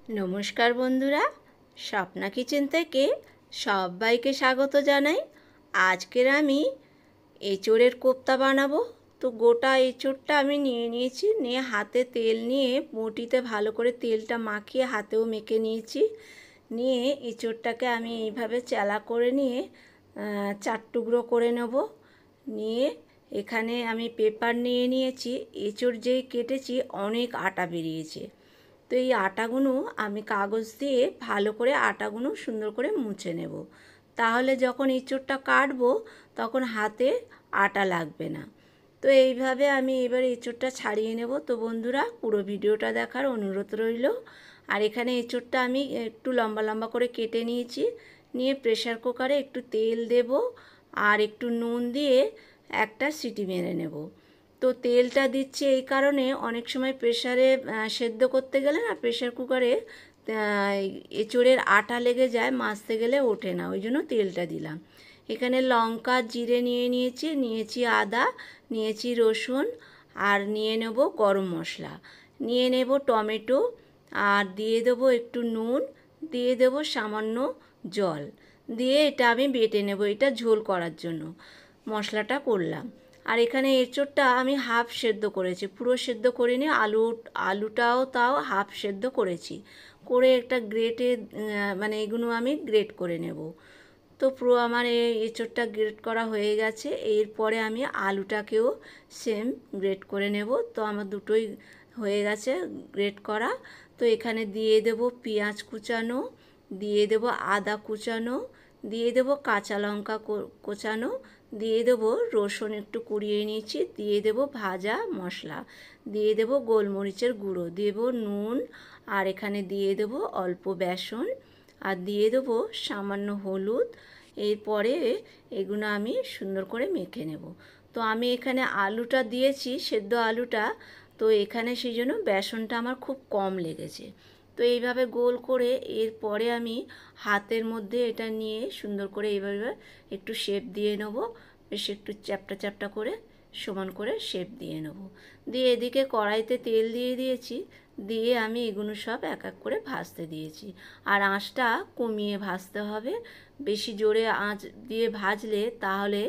নমস্কার বন্ধুরা, স্বপ্না কিচেন থেকে সবাইকে স্বাগত জানাই। আজকের আমি এঁচোড়ের কোপ্তা বানাবো। তো গোটা এঁচোড়টা আমি নিয়ে নিয়েছি, নিয়ে হাতে তেল নিয়ে বটিতে ভালো করে তেলটা মাখিয়ে হাতেও মেখে নিয়েছি। নিয়ে এঁচোড়টাকে আমি এইভাবে চেলা করে নিয়ে 4 টুকরো করে নেব। নিয়ে এখানে আমি পেপার নিয়ে নিয়েছি। এঁচোড় যেই কেটেছি অনেক আটা বেরিয়েছে, তো এই আটাগুলো আমি কাগজ দিয়ে ভালো করে আটাগুলো সুন্দর করে মুছে নেব। তাহলে যখন এঁচোড়টা কাটবো তখন হাতে আটা লাগবে না। তো এইভাবে আমি এবার এঁচোড়টা ছাড়িয়ে নেব। তো বন্ধুরা, পুরো ভিডিওটা দেখার অনুরোধ রইল। আর এখানে এঁচোড়টা আমি একটু লম্বা লম্বা করে কেটে নিয়েছি। নিয়ে প্রেসার কুকারে একটু তেল দেব আর একটু নুন দিয়ে একটা সিটি মেরে নেব। তো তেলটা দিচ্ছি এই কারণে, অনেক সময় প্রেসারে সেদ্ধ করতে গেলে না, প্রেসার কুকারে এঁচোড়ের আটা লেগে যায়, মাজতে গেলে ওঠে না, ওই জন্য তেলটা দিলাম। এখানে লঙ্কা জিরে নিয়েছি আদা, নিয়েছি রসুন, আর নিয়ে নেব গরম মশলা, নিয়ে নেব টমেটো, আর দিয়ে দেবো একটু নুন, দিয়ে দেবো সামান্য জল, দিয়ে এটা আমি বেটে নেব। এটা ঝোল করার জন্য মশলাটা করলাম। আর এখানে এঁচোড়টা আমি হাফ সেদ্ধ করেছি, পুরো সেদ্ধ করিনি। আলুটাও তাও হাফ সেদ্ধ করেছি, করে একটা গ্রেটে মানে এগুলো আমি গ্রেট করে নেব। তো পুরো আমার এঁচোড়টা গ্রেট করা হয়ে গেছে। এরপরে আমি আলুটাকেও সেম গ্রেট করে নেব। তো আমার দুটোই হয়ে গেছে গ্রেট করা। তো এখানে দিয়ে দেব পেঁয়াজ কুচানো, দিয়ে দেব আদা কুচানো, দিয়ে দেব কাঁচা লঙ্কা কোচানো, দিয়ে দেব রসুন একটু কুড়িয়ে নিয়েছি, দিয়ে দেব ভাজা মশলা, দিয়ে দেব গোলমরিচের গুঁড়ো, দেব নুন, আর এখানে দিয়ে দেব অল্প বেসন, আর দিয়ে দেবো সামান্য হলুদ। এরপরে এগুলো আমি সুন্দর করে মেখে নেব। তো আমি এখানে আলুটা দিয়েছি, সেদ্ধ আলুটা, তো এখানে সেই জন্য বেসনটা আমার খুব কম লেগেছে। তো এইভাবে গোল করে এরপরে আমি হাতের মধ্যে এটা নিয়ে সুন্দর করে এইভাবে একটু শেপ দিয়ে নেব। বেশ একটু চ্যাপটা চ্যাপটা করে সমান করে শেপ দিয়ে নেব। দিয়ে এদিকে কড়াইতে তেল দিয়ে দিয়েছি, দিয়ে আমি এগুলো সব এক এক করে ভাজতে দিয়েছি। আর আঁচটা কমিয়ে ভাজতে হবে, বেশি জোরে আঁচ দিয়ে ভাজলে তাহলে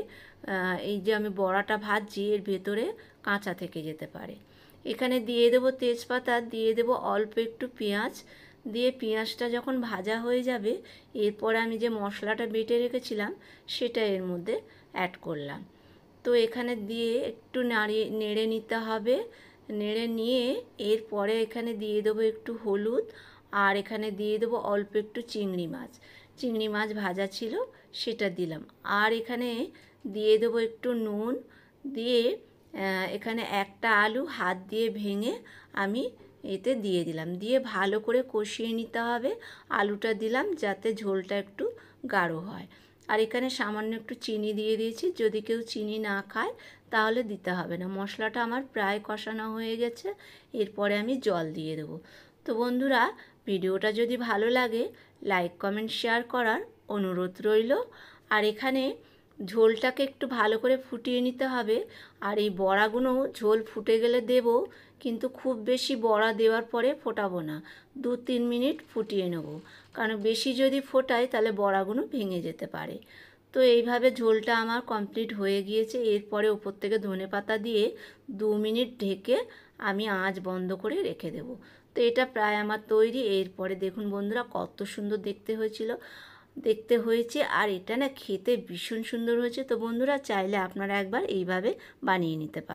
এই যে আমি বড়াটা ভাজছি এর ভেতরে কাঁচা থেকে যেতে পারে। এখানে দিয়ে দেবো তেজপাতা, দিয়ে দেবো অল্প একটু পেঁয়াজ, দিয়ে পেঁয়াজটা যখন ভাজা হয়ে যাবে এরপর আমি যে মশলাটা বেটে রেখেছিলাম সেটা এর মধ্যে অ্যাড করলাম। তো এখানে দিয়ে একটু নেড়ে নিতে হবে। নেড়ে নিয়ে এরপরে এখানে দিয়ে দেবো একটু হলুদ, আর এখানে দিয়ে দেবো অল্প একটু চিংড়ি মাছ ভাজা ছিল সেটা দিলাম। আর এখানে দিয়ে দেবো একটু নুন, দিয়ে এখানে একটা আলু হাত দিয়ে ভেঙে আমি এতে দিয়ে দিলাম, দিয়ে ভালো করে কষিয়ে নিতে হবে। আলুটা দিলাম যাতে ঝোলটা একটু গাঢ় হয়। আর এখানে সামান্য একটু চিনি দিয়ে দিয়েছি, যদি কেউ চিনি না খায় তাহলে দিতে হবে না। মশলাটা আমার প্রায় কষানো হয়ে গেছে, এরপরে আমি জল দিয়ে দেবো। তো বন্ধুরা, ভিডিওটা যদি ভালো লাগে লাইক কমেন্ট শেয়ার করার অনুরোধ রইল। আর এখানে ঝোলটাকে একটু ভালো করে ফুটিয়ে নিতে হবে। আর এই বড়াগুলো ঝোল ফুটে গেলে দেব, কিন্তু খুব বেশি বড়া দেওয়ার পরে ফোটাবো না, 2-3 মিনিট ফুটিয়ে নেব, কারণ বেশি যদি ফোটাই তাহলে বড়াগুলো ভেঙে যেতে পারে। তো এইভাবে ঝোলটা আমার কমপ্লিট হয়ে গিয়েছে। এরপরে উপর থেকে ধনেপাতা দিয়ে 2 মিনিট ঢেকে আমি আঁচ বন্ধ করে রেখে দেব। তো এটা প্রায় আমার তৈরি। এরপরে দেখুন বন্ধুরা কত সুন্দর দেখতে হয়েছে, আর এটা না খেতে ভীষণ সুন্দর হয়েছে। তো বন্ধুরা, চাইলে আপনারা একবার এইভাবে বানিয়ে নিতে পারেন।